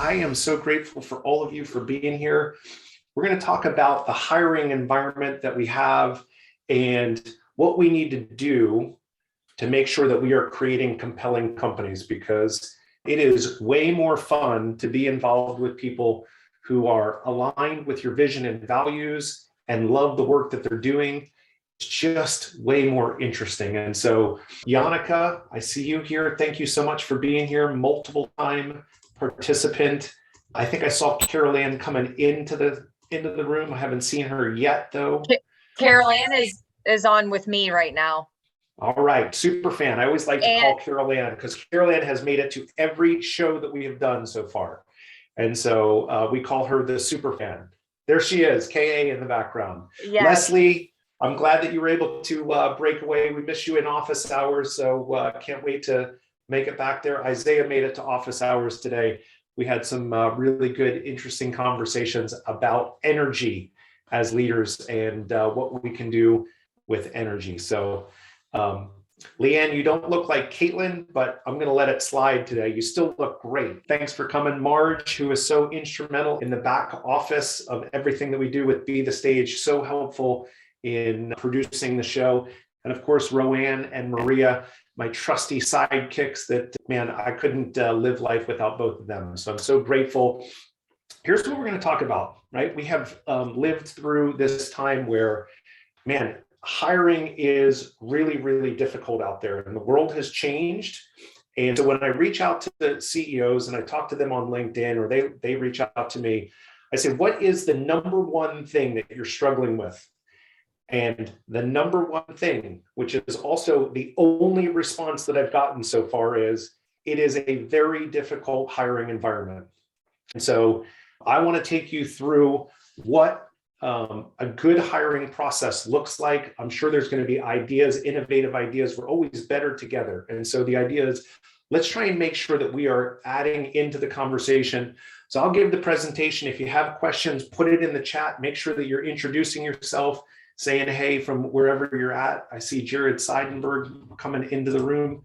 I am so grateful for all of you for being here. We're going to talk about the hiring environment that we have and what we need to do to make sure that we are creating compelling companies, because it is way more fun to be involved with people who are aligned with your vision and values and love the work that they're doing. It's just way more interesting. And so, Yannicka, I see you here. Thank you so much for being here. Multiple time participant. I think I saw Carol Ann coming into the room. I haven't seen her yet, though. Carol Ann is on with me right now. All right, super fan. I always like to call Carol Ann because Carol Ann has made it to every show that we have done so far. And so we call her the super fan. There she is, KA in the background. Yes. Leslie, I'm glad that you were able to break away. We miss you in office hours, so can't wait to make it back there. Isaiah made it to office hours today. We had some really good, interesting conversations about energy as leaders and what we can do with energy. So Leanne, you don't look like Caitlin, but I'm going to let it slide today. You still look great. Thanks for coming. Marge, who is so instrumental in the back office of everything that we do with Be the Stage, so helpful in producing the show. And of course, Roanne and Maria, my trusty sidekicks that, man, I couldn't live life without both of them. So I'm so grateful. Here's what we're going to talk about, right? We have lived through this time where, man, hiring is really, really difficult out there, and the world has changed. And so when I reach out to the CEOs and I talk to them on LinkedIn, or they reach out to me, I say, what is the number one thing that you're struggling with? And the number one thing, which is also the only response that I've gotten so far, is it is a very difficult hiring environment. And so I want to take you through what a good hiring process looks like. I'm sure there's going to be ideas, innovative ideas. We're always better together. And so the idea is, let's try and make sure that we are adding into the conversation. So I'll give the presentation. If you have questions, put it in the chat. Make sure that you're introducing yourself, saying hey from wherever you're at. I see Jared Seidenberg coming into the room.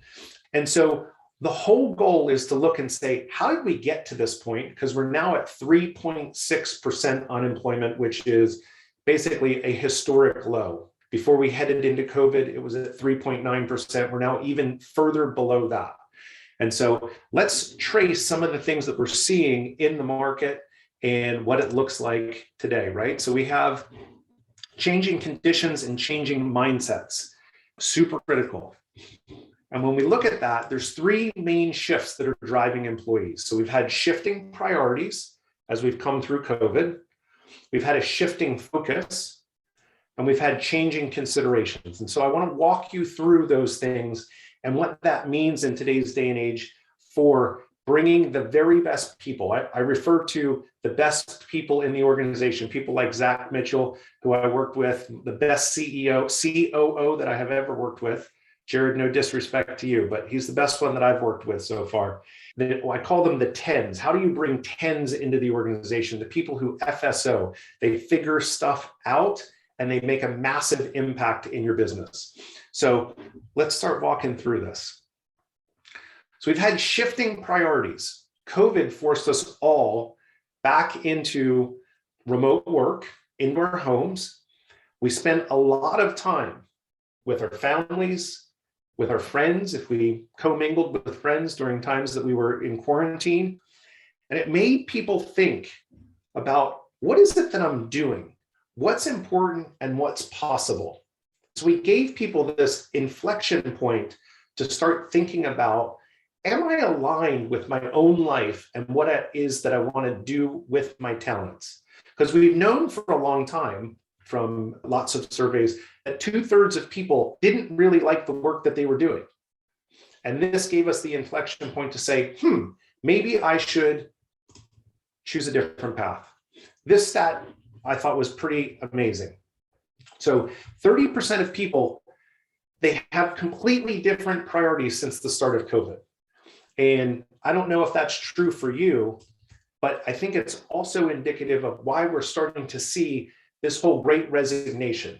And so the whole goal is to look and say, how did we get to this point? Because we're now at 3.6% unemployment, which is basically a historic low. Before we headed into COVID, it was at 3.9%. We're now even further below that. And so let's trace some of the things that we're seeing in the market and what it looks like today, right? So we have changing conditions and changing mindsets, super critical. And when we look at that, there's three main shifts that are driving employees. So we've had shifting priorities as we've come through COVID. We've had a shifting focus, and we've had changing considerations. And so I want to walk you through those things and what that means in today's day and age for bringing the very best people. I refer to the best people in the organization, people like Zach Mitchell, who I worked with, the best COO that I have ever worked with. Jared, no disrespect to you, but he's the best one that I've worked with so far. I call them the tens. How do you bring tens into the organization? The people who FSO, they figure stuff out and they make a massive impact in your business. So let's start walking through this. So we've had shifting priorities. COVID forced us all back into remote work, into our homes. We spent a lot of time with our families, with our friends, if we commingled with friends during times that we were in quarantine. And it made people think about, what is it that I'm doing? What's important and what's possible? So we gave people this inflection point to start thinking about, am I aligned with my own life and what it is that I want to do with my talents? Because we've known for a long time from lots of surveys that 2/3 of people didn't really like the work that they were doing. And this gave us the inflection point to say, maybe I should choose a different path. This stat I thought was pretty amazing. So 30% of people, they have completely different priorities since the start of COVID. And I don't know if that's true for you, but I think it's also indicative of why we're starting to see this whole Great Resignation,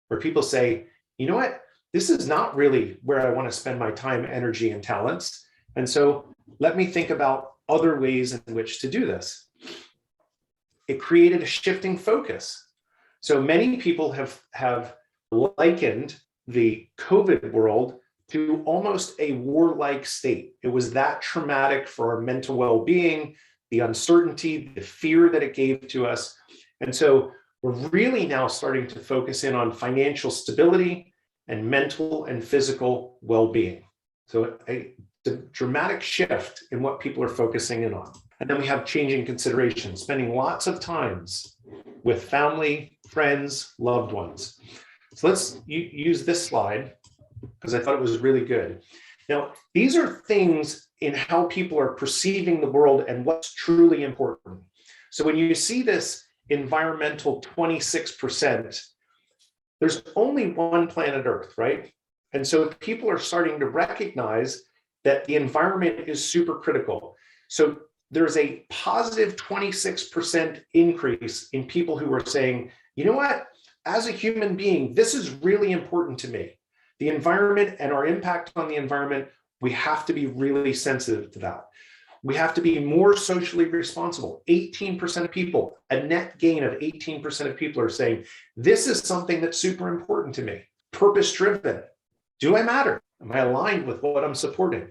where people say, you know what, this is not really where I want to spend my time, energy, and talents. And so let me think about other ways in which to do this. It created a shifting focus. So many people have likened the COVID world to almost a warlike state. It was that traumatic for our mental well-being, the uncertainty, the fear that it gave to us. And so we're really now starting to focus in on financial stability and mental and physical well-being. So a dramatic shift in what people are focusing in on. And then we have changing considerations, spending lots of times with family, friends, loved ones. So let's use this slide because I thought it was really good. Now, these are things in how people are perceiving the world and what's truly important. So when you see this environmental 26%, there's only one planet Earth, right? And so people are starting to recognize that the environment is super critical. So there's a positive 26% increase in people who are saying, you know what, as a human being, this is really important to me. The environment and our impact on the environment, we have to be really sensitive to that. We have to be more socially responsible. 18% of people, a net gain of 18% of people are saying, this is something that's super important to me. Purpose-driven. Do I matter? Am I aligned with what I'm supporting?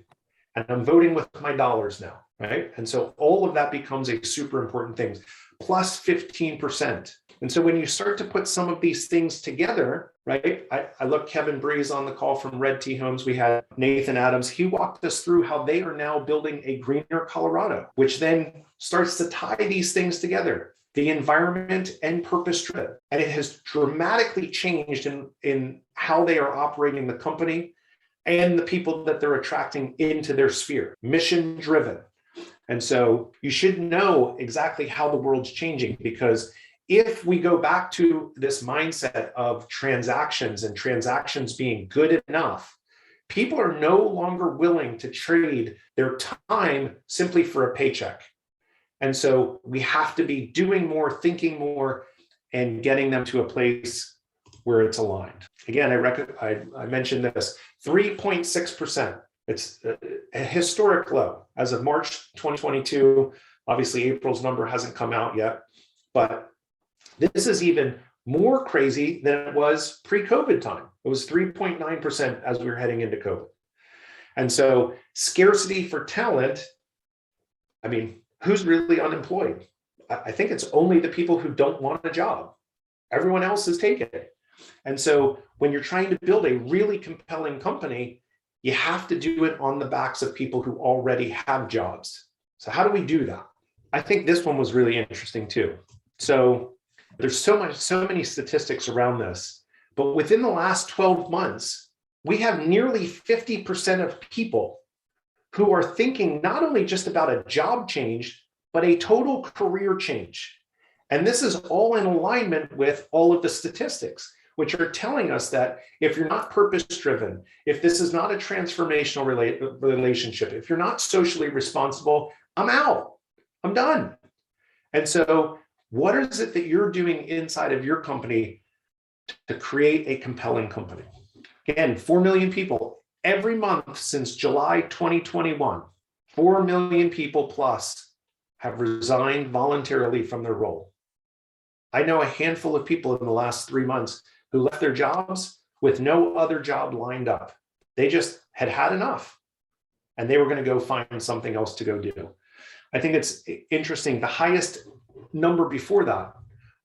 And I'm voting with my dollars now, right? And so all of that becomes a super important thing, plus 15%. And so when you start to put some of these things together, right? I look, Kevin Breeze on the call from Red Tea Homes. We had Nathan Adams. He walked us through how they are now building a greener Colorado, which then starts to tie these things together, the environment and purpose driven. And it has dramatically changed in how they are operating the company and the people that they're attracting into their sphere, mission driven. And so you should know exactly how the world's changing, because if we go back to this mindset of transactions and transactions being good enough, people are no longer willing to trade their time simply for a paycheck. And so we have to be doing more, thinking more, and getting them to a place where it's aligned. Again, I mentioned this, 3.6%. It's a historic low as of March 2022. Obviously, April's number hasn't come out yet, but this is even more crazy than it was pre-COVID time. It was 3.9% as we were heading into COVID. And so scarcity for talent, I mean, who's really unemployed? I think it's only the people who don't want a job. Everyone else is taking it. And so when you're trying to build a really compelling company, you have to do it on the backs of people who already have jobs. So how do we do that? I think this one was really interesting too. So there's so many statistics around this, but within the last 12 months, we have nearly 50% of people who are thinking not only just about a job change, but a total career change. And this is all in alignment with all of the statistics, which are telling us that if you're not purpose-driven, if this is not a transformational relationship, if you're not socially responsible, I'm out, I'm done. And so what is it that you're doing inside of your company to create a compelling company? Again, 4 million people every month since July 2021, 4 million people plus have resigned voluntarily from their role. I know a handful of people in the last 3 months who left their jobs with no other job lined up. They just had had enough and they were going to go find something else to go do. I think it's interesting. The highest number before that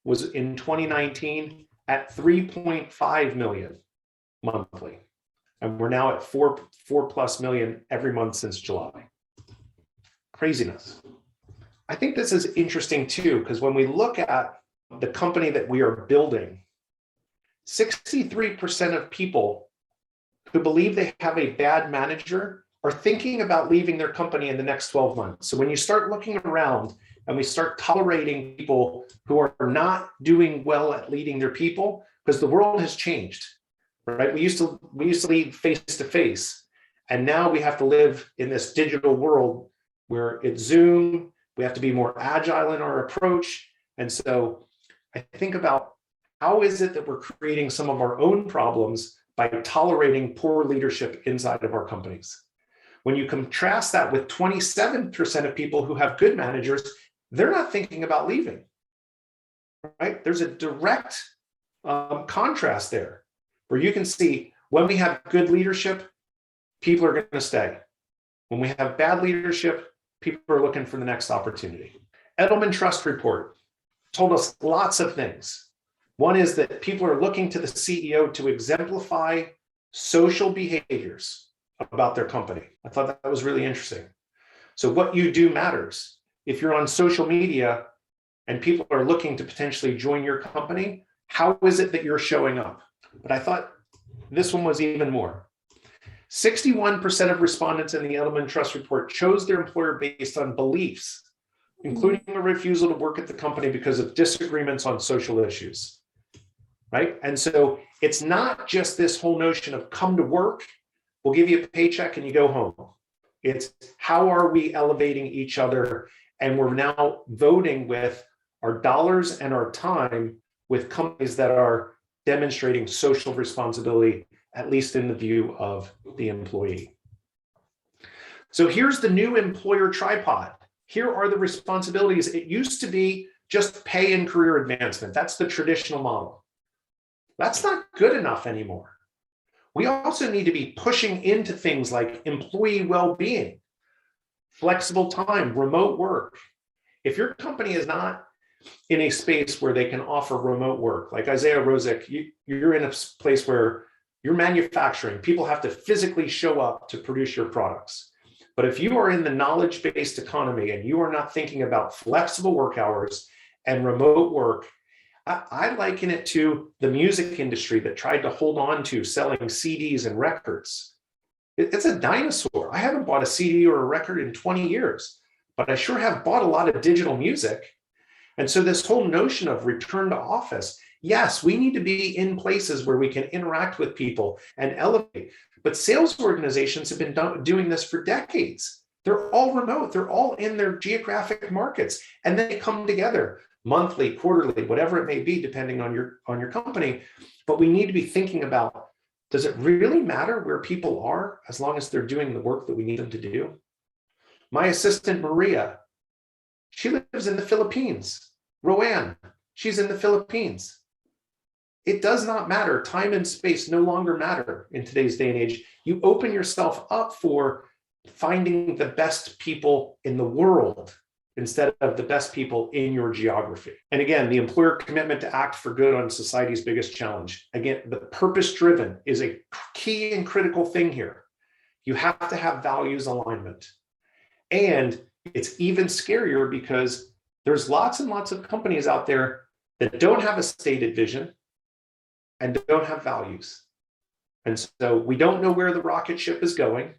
was in 2019 at 3.5 million monthly. And we're now at 4 plus million every month since July. Craziness. I think this is interesting too, because when we look at the company that we are building, 63% of people who believe they have a bad manager are thinking about leaving their company in the next 12 months. So when you start looking around and we start tolerating people who are not doing well at leading their people, because the world has changed, right? We used to lead face to face, and now we have to live in this digital world where it's Zoom. We have to be more agile in our approach. And so I think about how is it that we're creating some of our own problems by tolerating poor leadership inside of our companies? When you contrast that with 27% of people who have good managers, they're not thinking about leaving, right? There's a direct contrast there where you can see when we have good leadership, people are going to stay. When we have bad leadership, people are looking for the next opportunity. Edelman Trust Report told us lots of things. One is that people are looking to the CEO to exemplify social behaviors about their company. I thought that was really interesting. So what you do matters. If you're on social media and people are looking to potentially join your company, how is it that you're showing up? But I thought this one was even more. 61% of respondents in the Edelman Trust Report chose their employer based on beliefs, including a refusal to work at the company because of disagreements on social issues, right? And so it's not just this whole notion of come to work, we'll give you a paycheck and you go home. It's how are we elevating each other? And we're now voting with our dollars and our time with companies that are demonstrating social responsibility, at least in the view of the employee. So here's the new employer tripod. Here are the responsibilities. It used to be just pay and career advancement. That's the traditional model. That's not good enough anymore. We also need to be pushing into things like employee well-being, flexible time, remote work. If your company is not in a space where they can offer remote work, like Isaiah Rosick, you're in a place where you're manufacturing, people have to physically show up to produce your products. But if you are in the knowledge-based economy and you are not thinking about flexible work hours and remote work, I liken it to the music industry that tried to hold on to selling CDs and records. It's a dinosaur. I haven't bought a CD or a record in 20 years, but I sure have bought a lot of digital music. And so this whole notion of return to office, yes, we need to be in places where we can interact with people and elevate. But sales organizations have been doing this for decades. They're all remote. They're all in their geographic markets. And then they come together monthly, quarterly, whatever it may be, depending on your company. But we need to be thinking about, does it really matter where people are as long as they're doing the work that we need them to do? My assistant, Maria, she lives in the Philippines. Roanne, she's in the Philippines. It does not matter. Time and space no longer matter in today's day and age. You open yourself up for finding the best people in the world instead of the best people in your geography. And again, the employer commitment to act for good on society's biggest challenge. Again, the purpose-driven is a key and critical thing here. You have to have values alignment. And it's even scarier because there's lots and lots of companies out there that don't have a stated vision and don't have values. And so we don't know where the rocket ship is going.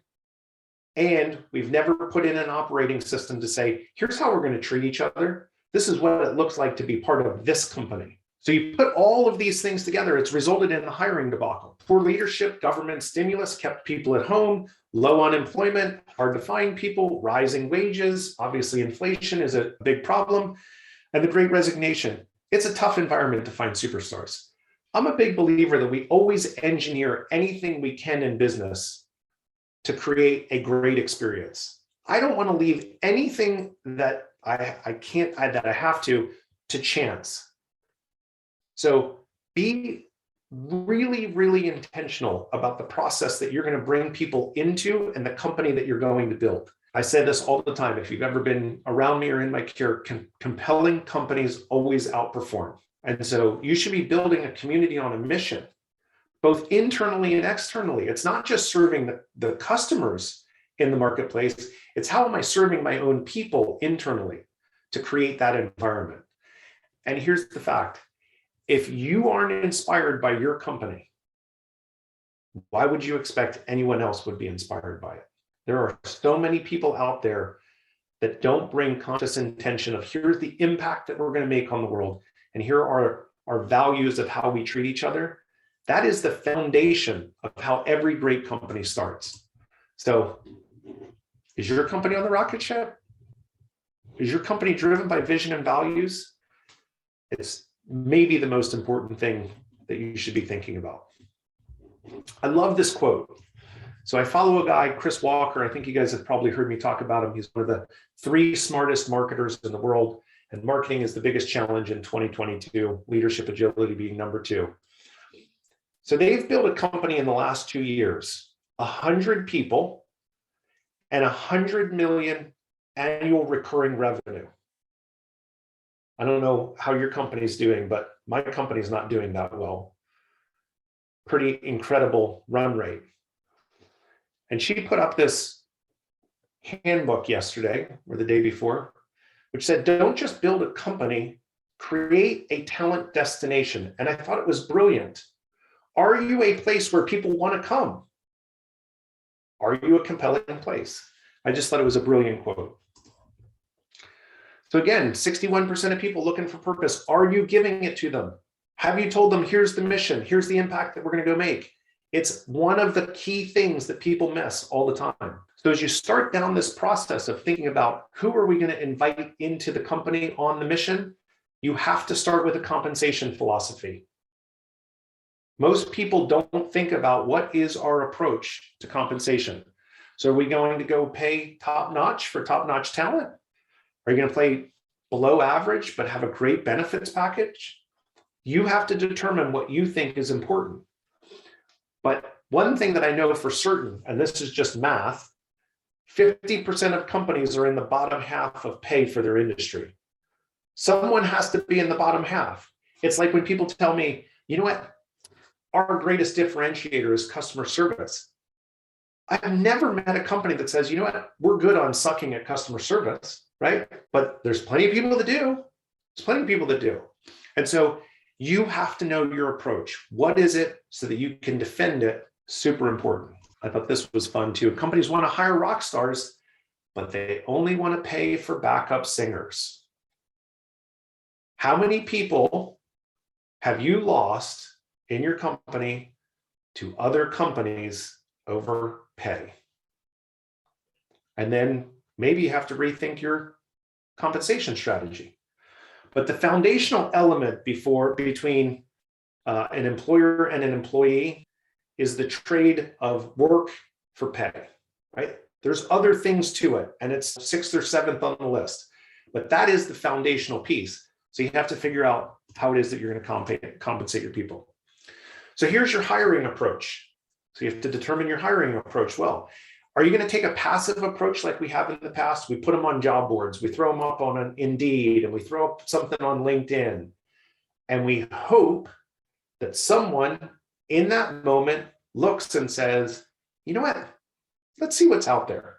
And we've never put in an operating system to say, here's how we're going to treat each other. This is what it looks like to be part of this company. So you put all of these things together, it's resulted in the hiring debacle. Poor leadership, government stimulus kept people at home, low unemployment, hard to find people, rising wages. Obviously, inflation is a big problem. And the Great Resignation. It's a tough environment to find superstars. I'm a big believer that we always engineer anything we can in business to create a great experience. I don't want to leave anything that I have to chance. So be really, really intentional about the process that you're going to bring people into and the company that you're going to build. I say this all the time. If you've ever been around me or in my care, compelling companies always outperform. And so you should be building a community on a mission, both internally and externally. It's not just serving the customers in the marketplace. It's how am I serving my own people internally to create that environment? And here's the fact. If you aren't inspired by your company, why would you expect anyone else would be inspired by it? There are so many people out there that don't bring conscious intention of here's the impact that we're going to make on the world. And here are our values of how we treat each other. That is the foundation of how every great company starts. So is your company on the rocket ship? Is your company driven by vision and values? It's maybe the most important thing that you should be thinking about. I love this quote. So I follow a guy, Chris Walker. I think you guys have probably heard me talk about him. He's one of the 3 smartest marketers in the world. And marketing is the biggest challenge in 2022, leadership agility being number 2. So they've built a company in the last 2 years, 100 people and 100 million annual recurring revenue. I don't know how your company's doing, but my company's not doing that well. Pretty incredible run rate. And she put up this handbook yesterday or the day before, which said, don't just build a company, create a talent destination. And I thought it was brilliant. Are you a place where people want to come? Are you a compelling place? I just thought it was a brilliant quote. So again, 61% of people looking for purpose. Are you giving it to them? Have you told them, here's the mission, here's the impact that we're going to go make? It's one of the key things that people miss all the time. So as you start down this process of thinking about who are we going to invite into the company on the mission, you have to start with a compensation philosophy. Most people don't think about what is our approach to compensation. So are we going to go pay top-notch for top-notch talent? Are you going to play below average but have a great benefits package? You have to determine what you think is important. But one thing that I know for certain, and this is just math, 50% of companies are in the bottom half of pay for their industry. Someone has to be in the bottom half. It's like when people tell me, you know what, our greatest differentiator is customer service. I've never met a company that says, you know what, we're good on sucking at customer service, right? But there's plenty of people that do. There's plenty of people that do. And so you have to know your approach. What is it so that you can defend it? Super important. I thought this was fun too. Companies want to hire rock stars, but they only want to pay for backup singers. How many people have you lost in your company to other companies over pay? And then maybe you have to rethink your compensation strategy. But the foundational element between an employer and an employee is the trade of work for pay, right? There's other things to it, and it's 6th or 7th on the list. But that is the foundational piece. So you have to figure out how it is that you're going to compensate your people. So here's your hiring approach. So you have to determine your hiring approach well. Are you going to take a passive approach like we have in the past? We put them on job boards, we throw them up on an Indeed, and we throw up something on LinkedIn. And we hope that someone in that moment looks and says, you know what, let's see what's out there.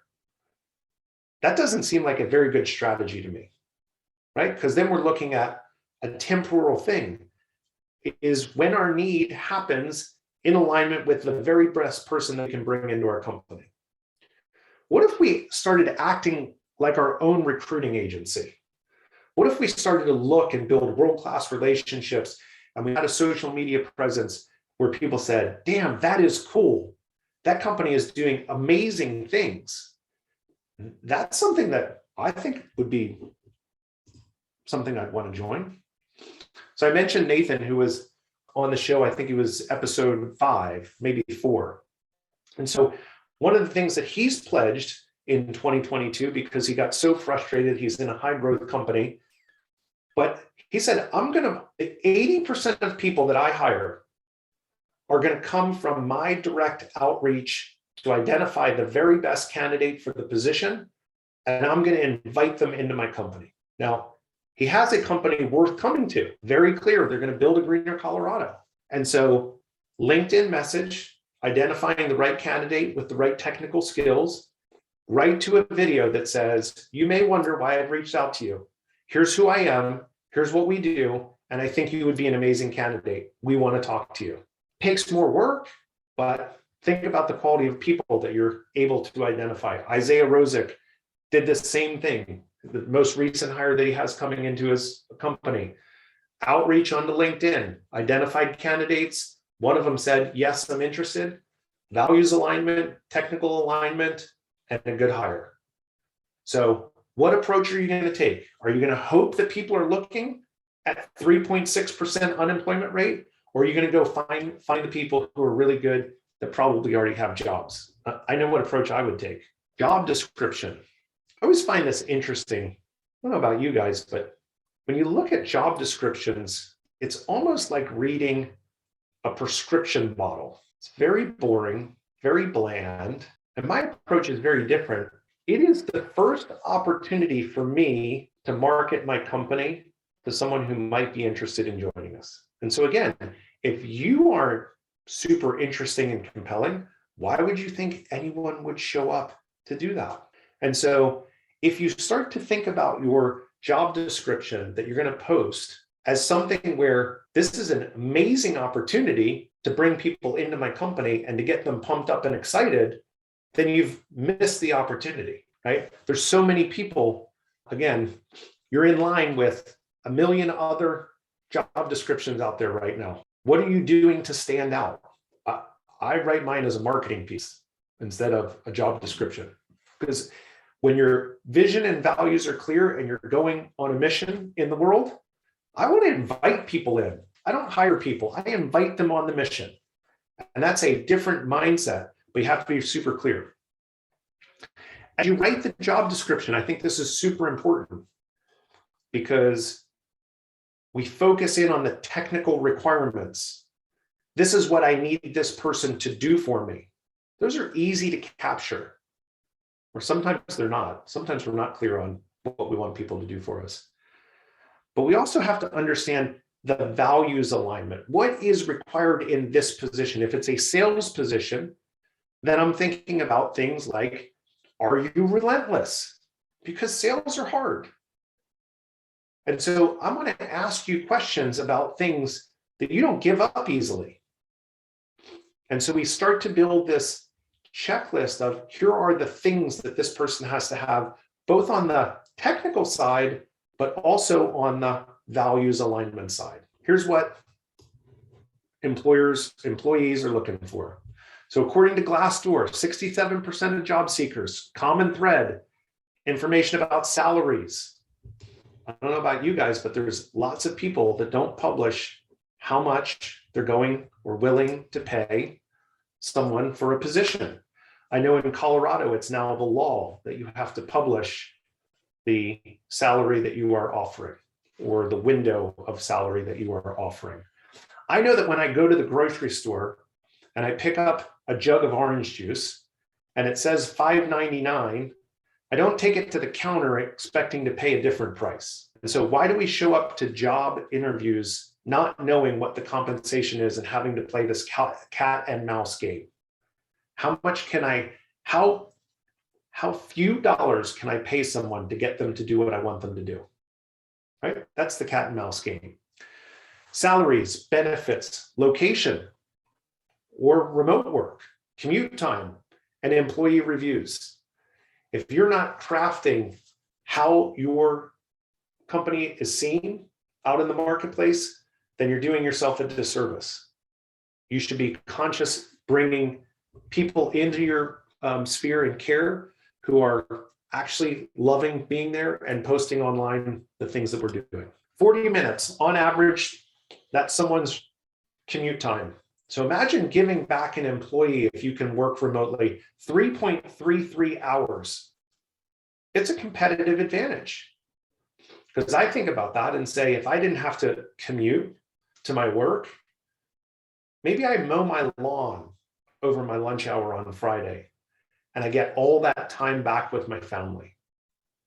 That doesn't seem like a very good strategy to me, right? Because then we're looking at a temporal thing. It is when our need happens in alignment with the very best person that we can bring into our company. What if we started acting like our own recruiting agency? What if we started to look and build world-class relationships and we had a social media presence where people said, damn, that is cool. That company is doing amazing things. That's something that I think would be something I'd want to join. So I mentioned Nathan, who was on the show, I think he was episode 5, maybe 4. And so one of the things that he's pledged in 2022, because he got so frustrated, he's in a high growth company, but he said, 80% of people that I hire are going to come from my direct outreach to identify the very best candidate for the position, and I'm going to invite them into my company. Now, he has a company worth coming to, very clear. They're going to build a greener Colorado. And so LinkedIn message, identifying the right candidate with the right technical skills, right to a video that says, you may wonder why I've reached out to you. Here's who I am. Here's what we do. And I think you would be an amazing candidate. We want to talk to you. Takes more work, but think about the quality of people that you're able to identify. Isaiah Rosick did the same thing. The most recent hire that he has coming into his company, outreach onto LinkedIn, identified candidates. One of them said, yes, I'm interested. Values alignment, technical alignment, and a good hire. So what approach are you going to take? Are you going to hope that people are looking at 3.6% unemployment rate? Or are you going to go find the people who are really good that probably already have jobs? I know what approach I would take. Job description. I always find this interesting. I don't know about you guys, but when you look at job descriptions, it's almost like reading a prescription bottle. It's very boring, very bland. And my approach is very different. It is the first opportunity for me to market my company to someone who might be interested in joining us. And so again, if you aren't super interesting and compelling, why would you think anyone would show up to do that? And so if you start to think about your job description that you're going to post as something where this is an amazing opportunity to bring people into my company and to get them pumped up and excited, then you've missed the opportunity, right? There's so many people, again, you're in line with a million other job descriptions out there right now. What are you doing to stand out? I write mine as a marketing piece instead of a job description, because when your vision and values are clear and you're going on a mission in the world, I want to invite people in. I don't hire people. I invite them on the mission. And that's a different mindset, but you have to be super clear. As you write the job description, I think this is super important because we focus in on the technical requirements. This is what I need this person to do for me. Those are easy to capture, or sometimes they're not. Sometimes we're not clear on what we want people to do for us. But we also have to understand the values alignment. What is required in this position? If it's a sales position, then I'm thinking about things like, are you relentless? Because sales are hard. And so I'm going to ask you questions about things that you don't give up easily. And so we start to build this checklist of here are the things that this person has to have, both on the technical side, but also on the values alignment side. Here's what employees are looking for. So according to Glassdoor, 67% of job seekers, common thread, information about salaries. I don't know about you guys, but there's lots of people that don't publish how much they're going or willing to pay someone for a position. I know in Colorado, it's now the law that you have to publish the salary that you are offering or the window of salary that you are offering. I know that when I go to the grocery store and I pick up a jug of orange juice and it says $5.99, I don't take it to the counter expecting to pay a different price. And so why do we show up to job interviews not knowing what the compensation is and having to play this cat and mouse game? How few dollars can I pay someone to get them to do what I want them to do? Right? That's the cat and mouse game. Salaries, benefits, location, or remote work, commute time, and employee reviews. If you're not crafting how your company is seen out in the marketplace, then you're doing yourself a disservice. You should be conscious bringing people into your sphere and care who are actually loving being there and posting online the things that we're doing. 40 minutes on average, that's someone's commute time. So imagine giving back an employee, if you can work remotely, 3.33 hours. It's a competitive advantage. Because I think about that and say, if I didn't have to commute to my work, maybe I mow my lawn over my lunch hour on Friday and I get all that time back with my family.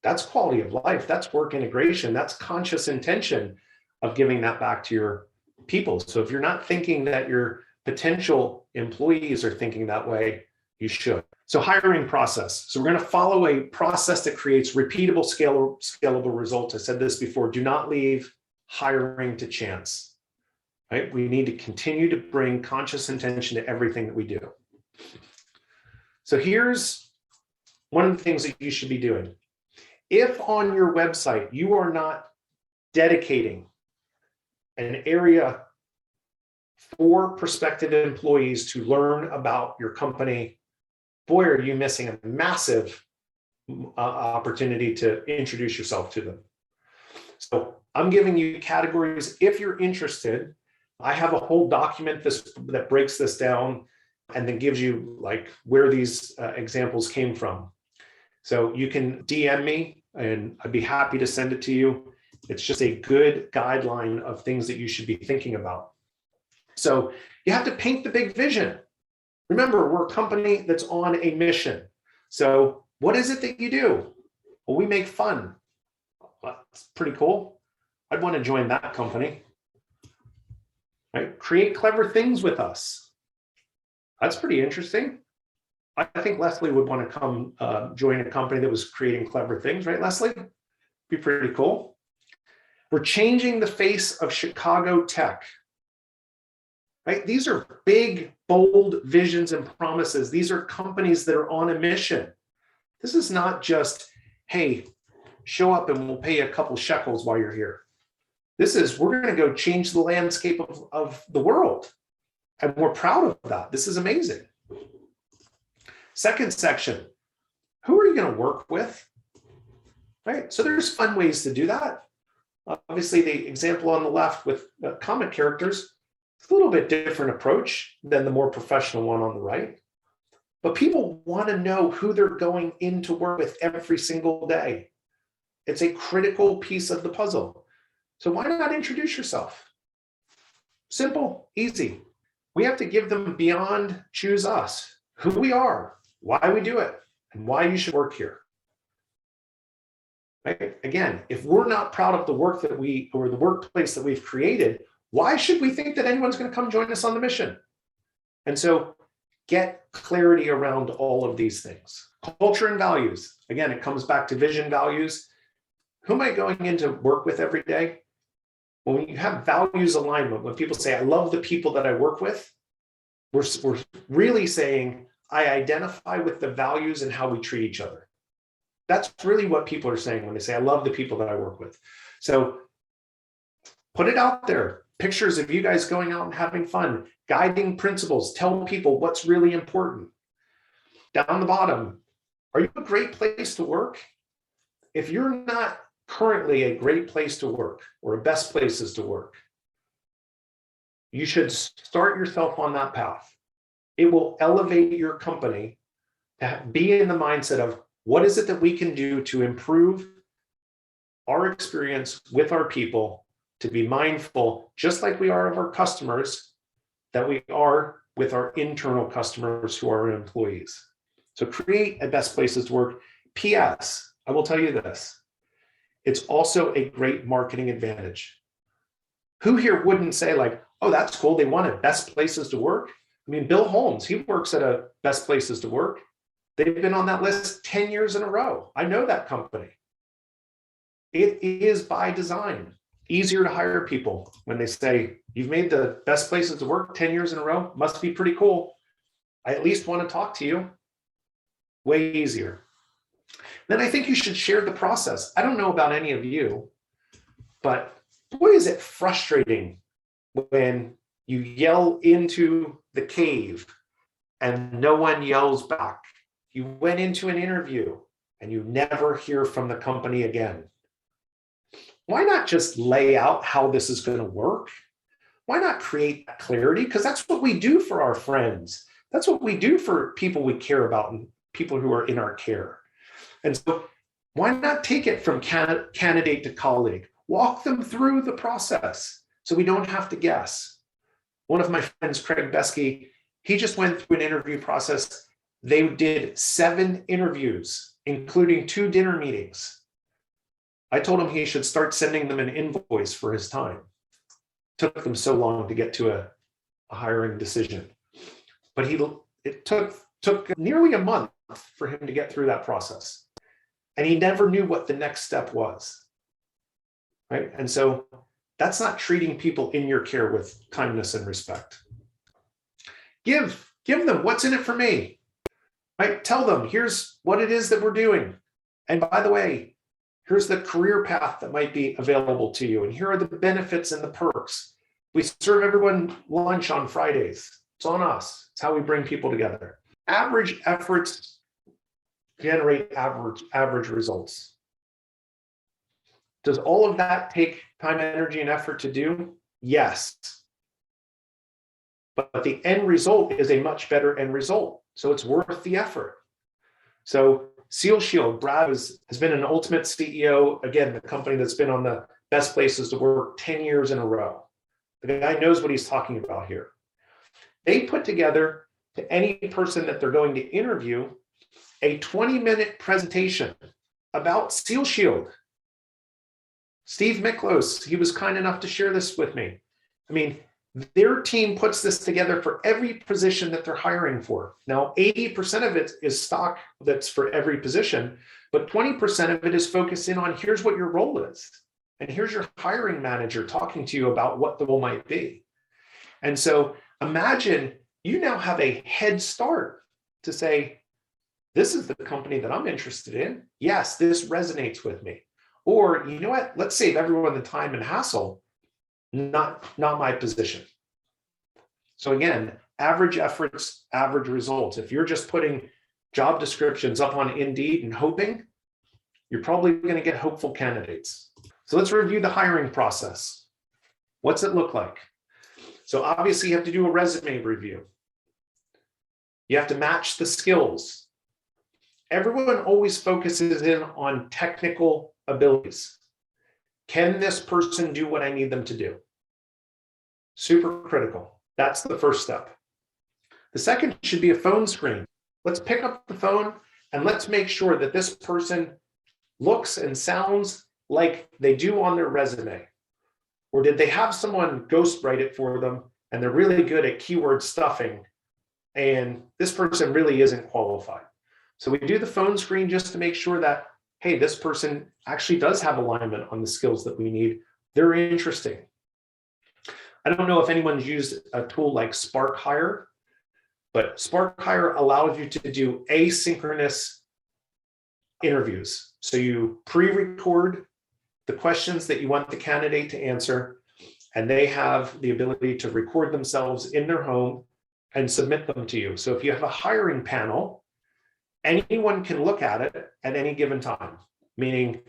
That's quality of life. That's work integration. That's conscious intention of giving that back to your people. So if you're not thinking that your potential employees are thinking that way, you should. So hiring process. So we're going to follow a process that creates repeatable, scalable results. I said this before, do not leave hiring to chance, right? We need to continue to bring conscious intention to everything that we do. So here's one of the things that you should be doing. If on your website, you are not dedicating an area for prospective employees to learn about your company, boy, are you missing a massive opportunity to introduce yourself to them. So I'm giving you categories. If you're interested, I have a whole document that breaks this down and then gives you like where these examples came from. So you can DM me and I'd be happy to send it to you. It's just a good guideline of things that you should be thinking about. So you have to paint the big vision. Remember, we're a company that's on a mission. So what is it that you do? Well, we make fun. That's pretty cool. I'd want to join that company. Right? Create clever things with us. That's pretty interesting. I think Leslie would want to come join a company that was creating clever things, right, Leslie? Be pretty cool. We're changing the face of Chicago tech. Right? These are big, bold visions and promises. These are companies that are on a mission. This is not just, hey, show up and we'll pay you a couple shekels while you're here. This is, we're going to go change the landscape of the world. And we're proud of that. This is amazing. Second section, who are you going to work with? Right? So there's fun ways to do that. Obviously, the example on the left with comic characters, it's a little bit different approach than the more professional one on the right. But people want to know who they're going in to work with every single day. It's a critical piece of the puzzle. So why not introduce yourself? Simple, easy. We have to give them beyond choose us, who we are, why we do it, and why you should work here. Right? Again, if we're not proud of the work that or the workplace that we've created, why should we think that anyone's going to come join us on the mission? And so get clarity around all of these things. Culture and values. Again, it comes back to vision, values. Who am I going in to work with every day? When you have values alignment, when people say, I love the people that I work with, we're really saying, I identify with the values and how we treat each other. That's really what people are saying when they say, I love the people that I work with. So put it out there. Pictures of you guys going out and having fun, guiding principles, tell people what's really important. Down the bottom, are you a great place to work? If you're not currently a great place to work or a best places to work, you should start yourself on that path. It will elevate your company to be in the mindset of what is it that we can do to improve our experience with our people, to be mindful, just like we are of our customers, that we are with our internal customers who are our employees. So create a best places to work. P.S. I will tell you this. It's also a great marketing advantage. Who here wouldn't say like, oh, that's cool. They wanted best places to work. I mean, Bill Holmes, he works at a best places to work. They've been on that list 10 years in a row. I know that company. It is by design. Easier to hire people when they say, you've made the best places to work 10 years in a row. Must be pretty cool. I at least want to talk to you. Way easier. Then I think you should share the process. I don't know about any of you, but boy, is it frustrating when you yell into the cave and no one yells back. You went into an interview and you never hear from the company again. Why not just lay out how this is going to work? Why not create clarity? Because that's what we do for our friends. That's what we do for people we care about and people who are in our care. And so why not take it from candidate to colleague? Walk them through the process so we don't have to guess. One of my friends, Craig Beskey, he just went through an interview process. They did 7 interviews, including 2 dinner meetings. I told him he should start sending them an invoice for his time. Took them so long to get to a hiring decision. But it took nearly a month for him to get through that process. And he never knew what the next step was. Right? And so that's not treating people in your care with kindness and respect. Give them what's in it for me. Right? Tell them, here's what it is that we're doing. And by the way, here's the career path that might be available to you. And here are the benefits and the perks. We serve everyone lunch on Fridays. It's on us. It's how we bring people together. Average efforts generate average results. Does all of that take time, energy, and effort to do? Yes. but the end result is a much better end result. So it's worth the effort. So Seal Shield, Brad has been an ultimate CEO, again, the company that's been on the best places to work 10 years in a row. The guy knows what he's talking about here. They put together, to any person that they're going to interview, a 20-minute presentation about Seal Shield. Steve Miklos, he was kind enough to share this with me. I mean, their team puts this together for every position that they're hiring for. Now, 80% of it is stock that's for every position, but 20% of it is focused in on here's what your role is. And here's your hiring manager talking to you about what the role might be. And so imagine you now have a head start to say, this is the company that I'm interested in. Yes, this resonates with me. Or, you know what, let's save everyone the time and hassle. Not my position. So again, average efforts, average results. If you're just putting job descriptions up on Indeed and hoping, you're probably going to get hopeful candidates. So let's review the hiring process. What's it look like? So obviously you have to do a resume review. You have to match the skills. Everyone always focuses in on technical abilities. Can this person do what I need them to do? Super critical. That's the first step. The second should be a phone screen. Let's pick up the phone and let's make sure that this person looks and sounds like they do on their resume. Or did they have someone ghostwrite it for them and they're really good at keyword stuffing and this person really isn't qualified? So we do the phone screen just to make sure that, hey, this person actually does have alignment on the skills that we need. They're interesting. I don't know if anyone's used a tool like Spark Hire, but Spark Hire allows you to do asynchronous interviews. So you pre-record the questions that you want the candidate to answer, and they have the ability to record themselves in their home and submit them to you. So if you have a hiring panel, anyone can look at it at any given time, meaning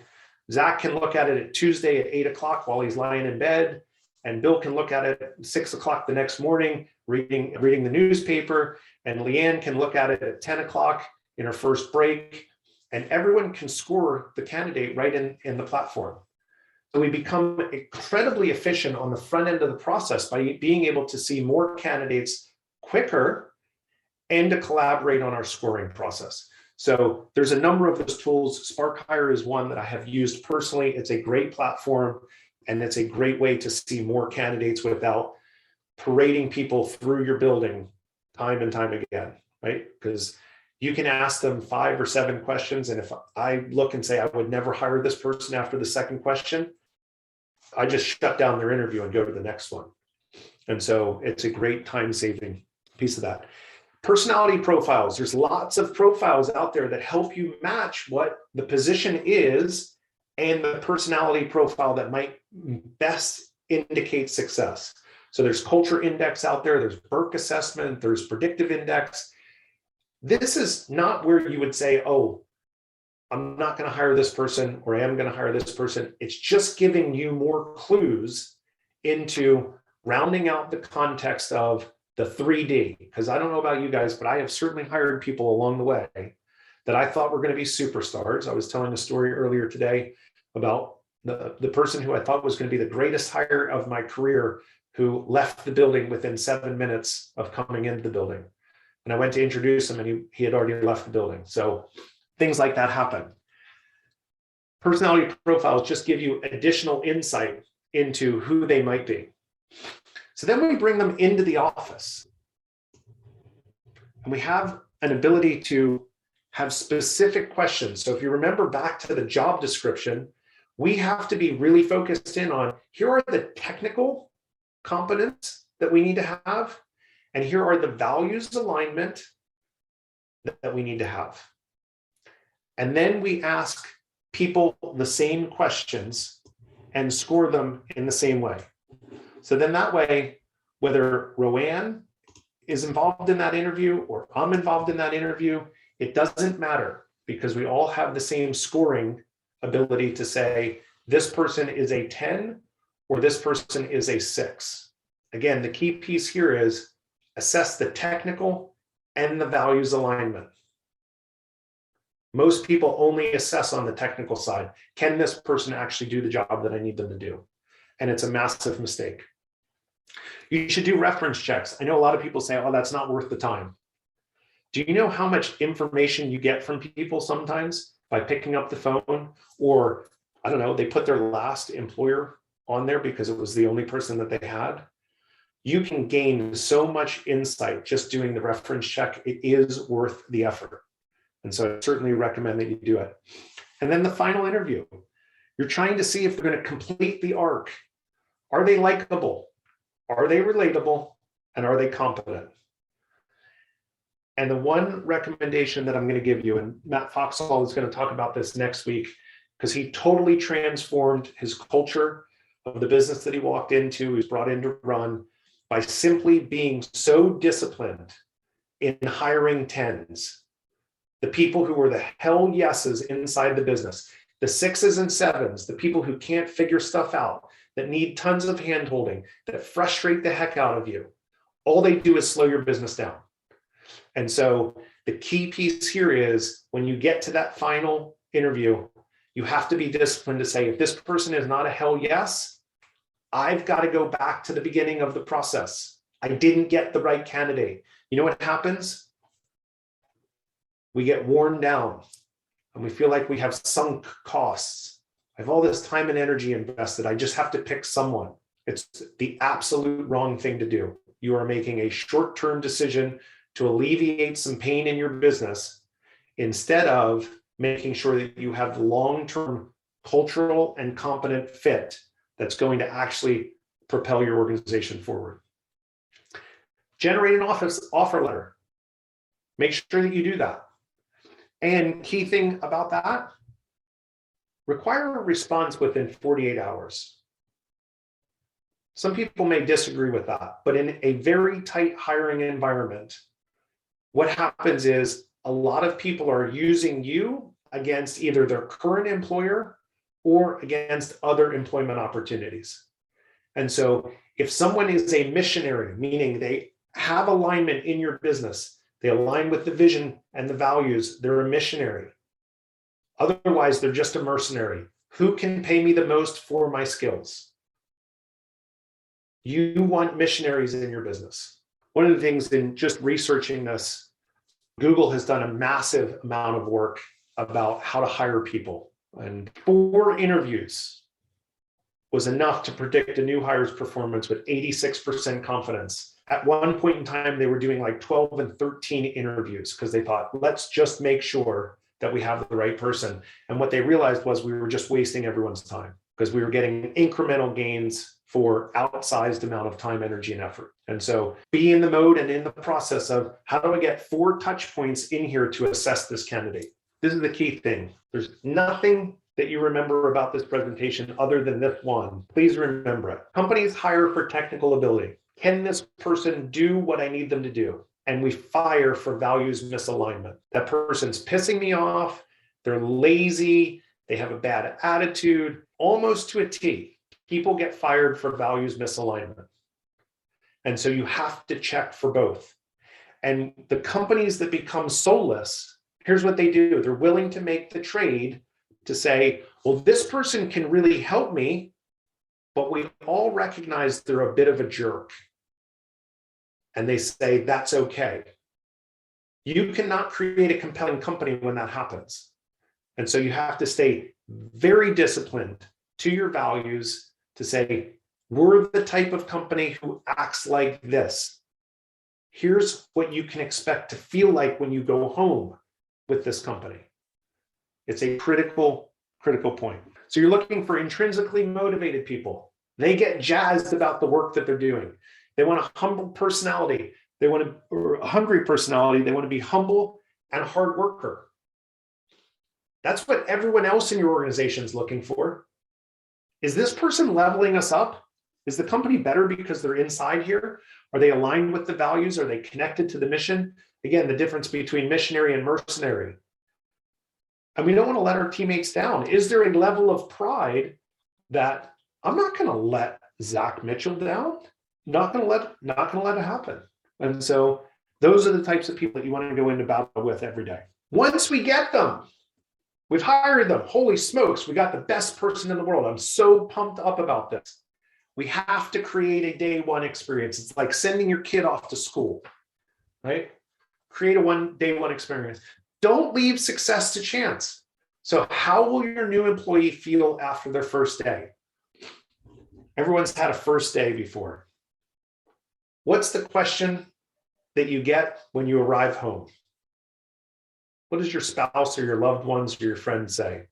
Zach can look at it at Tuesday at 8 o'clock while he's lying in bed, and Bill can look at it at 6 o'clock the next morning, reading the newspaper, and Leanne can look at it at 10 o'clock in her first break, and everyone can score the candidate right in the platform. So we become incredibly efficient on the front end of the process by being able to see more candidates quicker and to collaborate on our scoring process. So there's a number of those tools. Spark Hire is one that I have used personally. It's a great platform, and it's a great way to see more candidates without parading people through your building time and time again, right? Because you can ask them 5 or 7 questions, and if I look and say I would never hire this person after the second question, I just shut down their interview and go to the next one. And so it's a great time-saving piece of that. Personality profiles. There's lots of profiles out there that help you match what the position is and the personality profile that might best indicate success. So there's Culture Index out there, there's Burke Assessment, there's Predictive Index. This is not where you would say, oh, I'm not going to hire this person, or I am going to hire this person. It's just giving you more clues into rounding out the context of the 3D. Because I don't know about you guys, but I have certainly hired people along the way that I thought were going to be superstars. I was telling a story earlier today about the person who I thought was going to be the greatest hire of my career, who left the building within 7 minutes of coming into the building. And I went to introduce him, and he had already left the building. So things like that happen. Personality profiles just give you additional insight into who they might be. So then we bring them into the office, and we have an ability to have specific questions. So if you remember back to the job description, we have to be really focused in on, here are the technical competence that we need to have, and here are the values alignment that we need to have. And then we ask people the same questions and score them in the same way. So then that way, whether Roanne is involved in that interview or I'm involved in that interview, it doesn't matter, because we all have the same scoring ability to say, this person is a 10 or this person is a 6. Again, the key piece here is assess the technical and the values alignment. Most people only assess on the technical side. Can this person actually do the job that I need them to do? And it's a massive mistake. You should do reference checks. I know a lot of people say, oh, that's not worth the time. Do you know how much information you get from people sometimes by picking up the phone? Or, I don't know, they put their last employer on there because it was the only person that they had. You can gain so much insight just doing the reference check. It is worth the effort. And so I certainly recommend that you do it. And then the final interview. You're trying to see if they're going to complete the arc. Are they likable? Are they relatable? And are they competent? And the one recommendation that I'm going to give you, and Matt Foxall is going to talk about this next week, because he totally transformed his culture of the business that he walked into, he's brought in to run, by simply being so disciplined in hiring tens, the people who were the hell yeses inside the business, the sixes and sevens, the people who can't figure stuff out, that need tons of handholding, that frustrate the heck out of you. All they do is slow your business down. And so the key piece here is when you get to that final interview, you have to be disciplined to say, if this person is not a hell yes, I've got to go back to the beginning of the process. I didn't get the right candidate. You know what happens? We get worn down and we feel like we have sunk costs. I have all this time and energy invested. I just have to pick someone. It's the absolute wrong thing to do. You are making a short-term decision to alleviate some pain in your business instead of making sure that you have the long-term cultural and competent fit that's going to actually propel your organization forward. Generate an offer letter. Make sure that you do that. And key thing about that, require a response within 48 hours. Some people may disagree with that, but in a very tight hiring environment, what happens is a lot of people are using you against either their current employer or against other employment opportunities. And so if someone is a missionary, meaning they have alignment in your business, they align with the vision and the values, they're a missionary. Otherwise, they're just a mercenary. Who can pay me the most for my skills? You want missionaries in your business. One of the things in just researching this, Google has done a massive amount of work about how to hire people. And 4 interviews was enough to predict a new hire's performance with 86% confidence. At one point in time, they were doing like 12 and 13 interviews because they thought, let's just make sure that we have the right person. And what they realized was we were just wasting everyone's time because we were getting incremental gains for outsized amount of time, energy, and effort. And so be in the mode and in the process of how do I get 4 touch points in here to assess this candidate? This is the key thing. There's nothing that you remember about this presentation other than this one. Please remember it. Companies hire for technical ability. Can this person do what I need them to do? And we fire for values misalignment. That person's pissing me off. They're lazy. They have a bad attitude, almost to a T. People get fired for values misalignment. And so you have to check for both. And the companies that become soulless, here's what they do. They're willing to make the trade to say, well, this person can really help me, but we all recognize they're a bit of a jerk. And they say, that's okay. You cannot create a compelling company when that happens. And so you have to stay very disciplined to your values to say, we're the type of company who acts like this. Here's what you can expect to feel like when you go home with this company. It's a critical point. So you're looking for intrinsically motivated people. They get jazzed about the work that they're doing. They want a humble personality. They want a hungry personality. They want to be humble and a hard worker. That's what everyone else in your organization is looking for. Is this person leveling us up? Is the company better because they're inside here? Are they aligned with the values? Are they connected to the mission? Again, the difference between missionary and mercenary. And we don't want to let our teammates down. Is there a level of pride that I'm not going to let Zach Mitchell down? Not going to let it happen. And so those are the types of people that you want to go into battle with every day. Once we get them, we've hired them. Holy smokes, we got the best person in the world. I'm so pumped up about this. We have to create a day one experience. It's like sending your kid off to school, right? Create a day one experience. Don't leave success to chance. So how will your new employee feel after their first day? Everyone's had a first day before. What's the question that you get when you arrive home? What does your spouse or your loved ones or your friends say?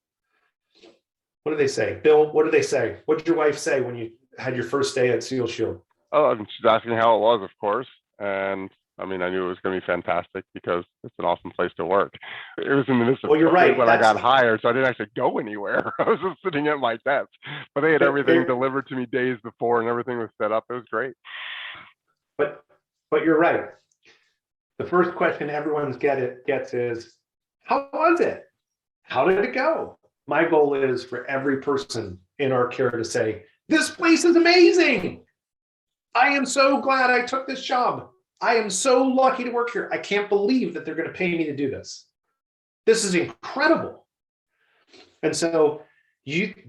What do they say? Bill, what do they say? What did your wife say when you had your first day at Seal Shield? Oh, and she's asking how it was, of course. And I mean, I knew it was going to be fantastic because it's an awesome place to work. It was in the midst of Well, you're right. when I got hired, so I didn't actually go anywhere. I was just sitting at my desk, but they had everything delivered to me days before, and everything was set up. It was great. But you're right. The first question everyone gets is, how was it? How did it go? My goal is for every person in our care to say, this place is amazing. I am so glad I took this job. I am so lucky to work here. I can't believe that they're going to pay me to do this. This is incredible. And so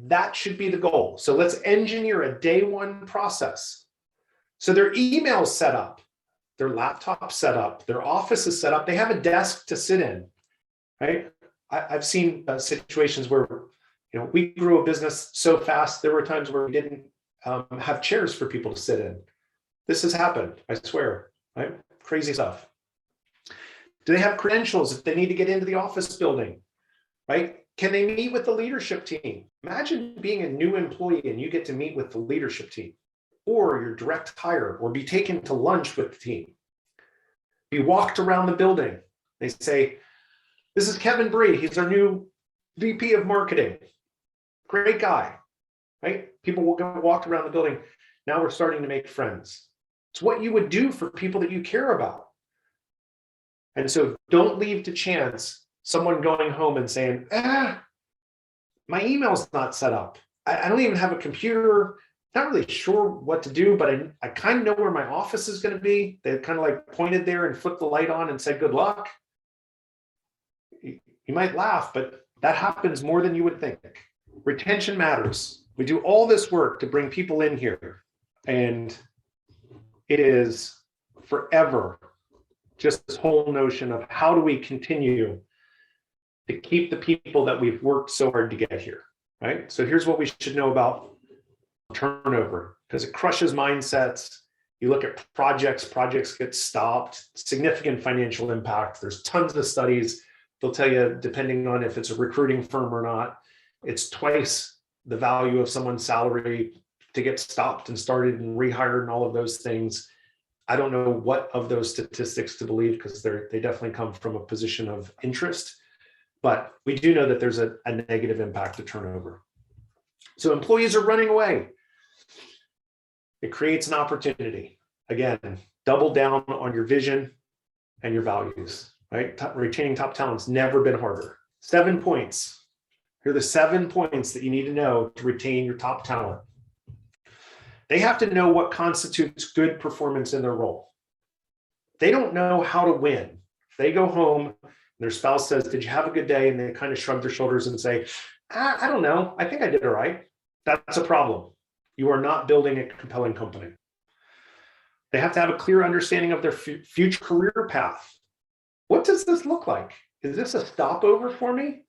that should be the goal. So let's engineer a day one process. So their email's set up, their laptop set up, their office is set up. They have a desk to sit in, right? I've seen situations where, we grew a business so fast. There were times where we didn't have chairs for people to sit in. This has happened, I swear, right? Crazy stuff. Do they have credentials if they need to get into the office building, right? Can they meet with the leadership team? Imagine being a new employee and you get to meet with the leadership team, or your direct hire, or be taken to lunch with the team. Be walked around the building. They say, this is Kevin Bree. He's our new VP of marketing. Great guy, right? People will go walk around the building. Now we're starting to make friends. It's what you would do for people that you care about. And so don't leave to chance someone going home and saying, my email's not set up. I don't even have a computer. Not really sure what to do, but I kind of know where my office is going to be. They kind of like pointed there and flipped the light on and said, good luck. You might laugh, but that happens more than you would think. Retention matters. We do all this work to bring people in here, and it is forever just this whole notion of how do we continue to keep the people that we've worked so hard to get here, right? So here's what we should know about turnover, because it crushes mindsets. You look at projects get stopped, significant financial impact. There's tons of studies. They'll tell you, depending on if it's a recruiting firm or not, it's twice the value of someone's salary to get stopped and started and rehired and all of those things. I don't know what of those statistics to believe, because they definitely come from a position of interest, but we do know that there's a negative impact to turnover. So employees are running away. It creates an opportunity. Again, double down on your vision and your values, right? Retaining top talent's never been harder. 7 points. Here are the 7 points that you need to know to retain your top talent. They have to know what constitutes good performance in their role. They don't know how to win. If they go home and their spouse says, did you have a good day? And they kind of shrug their shoulders and say, I don't know. I think I did all right. That's a problem. You are not building a compelling company. They have to have a clear understanding of their future career path. What does this look like? Is this a stopover for me?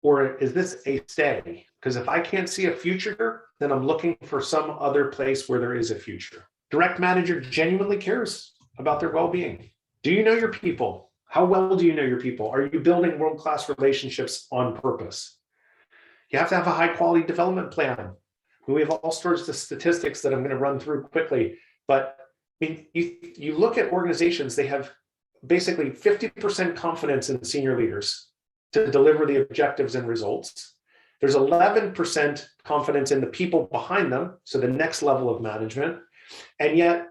Or is this a stay? Because if I can't see a future, then I'm looking for some other place where there is a future. Direct manager genuinely cares about their well-being. Do you know your people? How well do you know your people? Are you building world-class relationships on purpose? You have to have a high-quality development plan. We have all sorts of statistics that I'm going to run through quickly, but I mean, you look at organizations, they have basically 50% confidence in senior leaders to deliver the objectives and results. There's 11% confidence in the people behind them, so the next level of management, and yet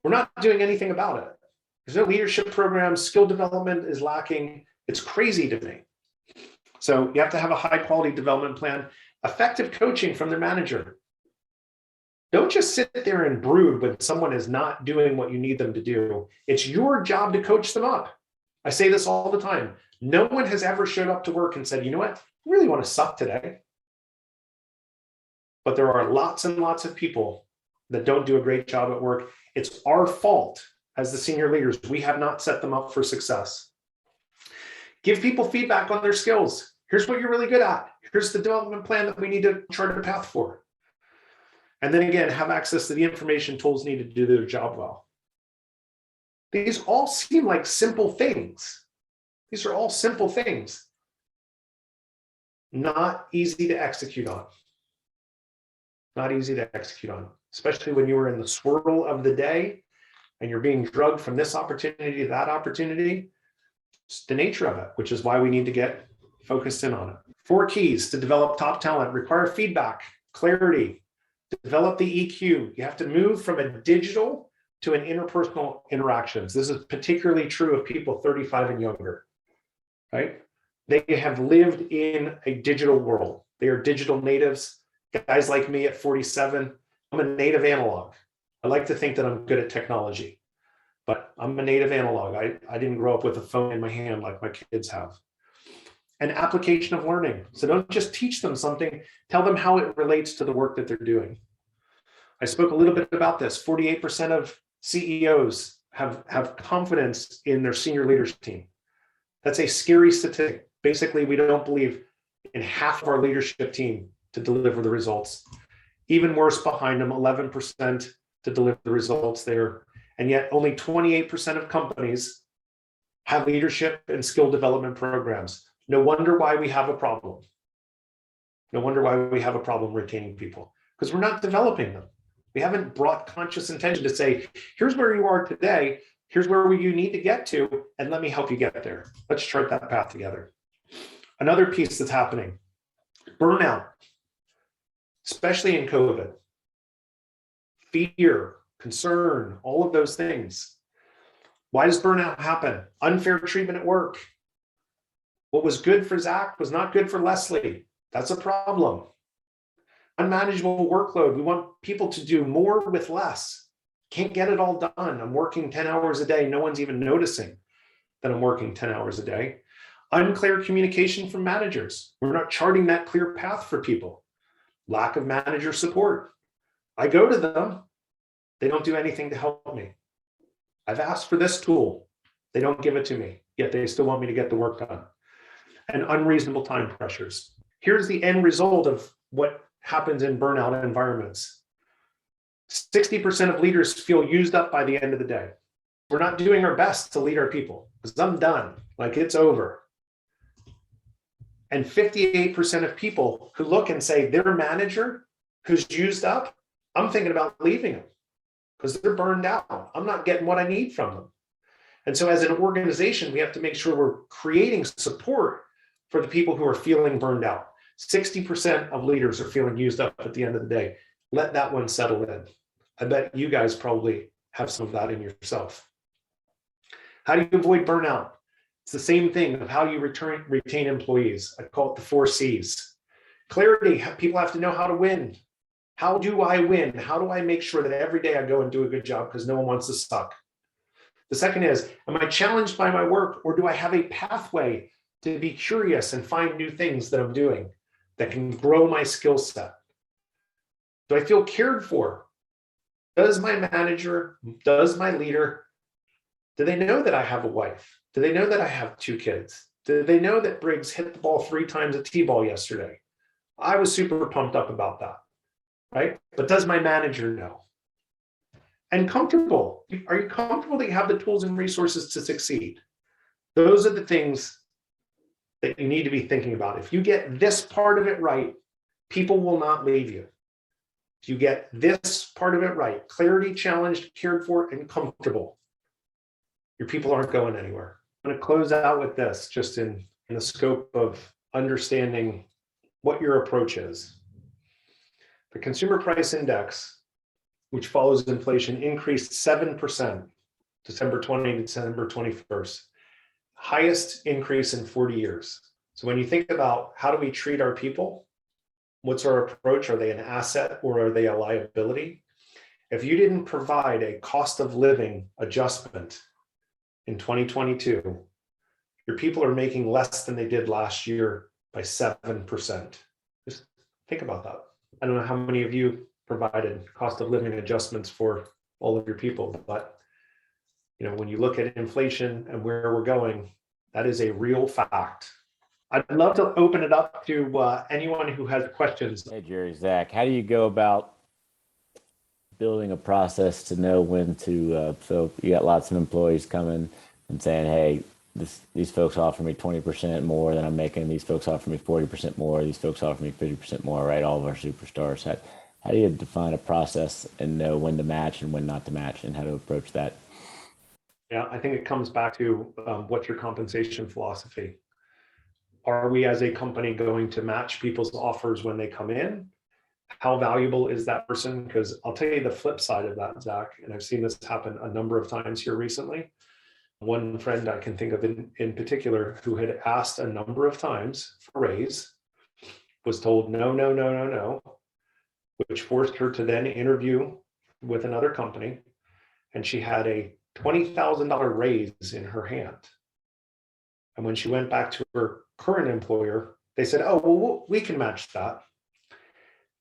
we're not doing anything about it. There's no leadership programs, skill development is lacking. It's crazy to me. So you have to have a high quality development plan, effective coaching from their manager. Don't just sit there and brood when someone is not doing what you need them to do. It's your job to coach them up. I say this all the time. No one has ever showed up to work and said, you know what, I really want to suck today. But there are lots and lots of people that don't do a great job at work. It's our fault as the senior leaders. We have not set them up for success. Give people feedback on their skills. Here's what you're really good at. Here's the development plan that we need to chart a path for. And then again, have access to the information tools needed to do their job well. These all seem like simple things. These are all simple things. Not easy to execute on. Not easy to execute on, especially when you are in the swirl of the day and you're being drugged from this opportunity to that opportunity. It's the nature of it, which is why we need to get focused in on it. 4 keys to develop top talent: require feedback, clarity, develop the EQ. You have to move from a digital to an interpersonal interactions. This is particularly true of people 35 and younger, right? They have lived in a digital world. They are digital natives. Guys like me at 47, I'm a native analog. I like to think that I'm good at technology, but I'm a native analog. I didn't grow up with a phone in my hand like my kids have. An application of learning. So don't just teach them something, tell them how it relates to the work that they're doing. I spoke a little bit about this. 48% of CEOs have confidence in their senior leaders team. That's a scary statistic. Basically, we don't believe in half of our leadership team to deliver the results. Even worse behind them, 11% to deliver the results there. And yet only 28% of companies have leadership and skill development programs. No wonder why we have a problem. No wonder why we have a problem retaining people, because we're not developing them. We haven't brought conscious intention to say, here's where you are today, here's where you need to get to, and let me help you get there. Let's chart that path together. Another piece that's happening, burnout, especially in COVID. Fear, concern, all of those things. Why does burnout happen? Unfair treatment at work. What was good for Zach was not good for Leslie. That's a problem. Unmanageable workload. We want people to do more with less. Can't get it all done. I'm working 10 hours a day. No one's even noticing that I'm working 10 hours a day. Unclear communication from managers. We're not charting that clear path for people. Lack of manager support. I go to them. They don't do anything to help me. I've asked for this tool. They don't give it to me, yet they still want me to get the work done. And unreasonable time pressures. Here's the end result of what happens in burnout environments. 60% of leaders feel used up by the end of the day. We're not doing our best to lead our people because I'm done, like it's over. And 58% of people who look and say their manager who's used up, I'm thinking about leaving them because they're burned out. I'm not getting what I need from them. And so as an organization, we have to make sure we're creating support for the people who are feeling burned out. 60% of leaders are feeling used up at the end of the day. Let that one settle in. I bet you guys probably have some of that in yourself. How do you avoid burnout? It's the same thing of how you retain employees. I call it the 4 C's. Clarity, people have to know how to win. How do I win? How do I make sure that every day I go and do a good job because no one wants to suck? The second is, am I challenged by my work, or do I have a pathway to be curious and find new things that I'm doing that can grow my skill set? Do I feel cared for? Does my manager, does my leader, do they know that I have a wife? Do they know that I have 2 kids? Do they know that Briggs hit the ball 3 times at T-ball yesterday? I was super pumped up about that, right? But does my manager know? And comfortable. Are you comfortable that you have the tools and resources to succeed? Those are the things that you need to be thinking about. If you get this part of it right, people will not leave you. If you get this part of it right, clarity, challenged, cared for, and comfortable, your people aren't going anywhere. I'm going to close out with this, just in the scope of understanding what your approach is. The Consumer Price Index, which follows inflation, increased 7%, December 20 to December 21st. Highest increase in 40 years. So when you think about how do we treat our people, What's our approach? Are they an asset or are they a liability? If you didn't provide a cost of living adjustment in 2022, your people are making less than they did last year by 7%. Just think about that. I don't know how many of you provided cost of living adjustments for all of your people, but when you look at inflation and where we're going, that is a real fact. I'd love to open it up to anyone who has questions. Hey, Jerry, Zach, how do you go about building a process to know when to, so you got lots of employees coming and saying, hey, these folks offer me 20% more than I'm making. These folks offer me 40% more. These folks offer me 50% more, right? All of our superstars. How do you define a process and know when to match and when not to match and how to approach that? Yeah, I think it comes back to what's your compensation philosophy? Are we as a company going to match people's offers when they come in? How valuable is that person? Because I'll tell you the flip side of that, Zach, and I've seen this happen a number of times here recently. One friend I can think of in particular who had asked a number of times for a raise was told no, no, no, no, no, which forced her to then interview with another company. And she had a $20,000 raise in her hand. And when she went back to her current employer, they said, oh, well, we can match that.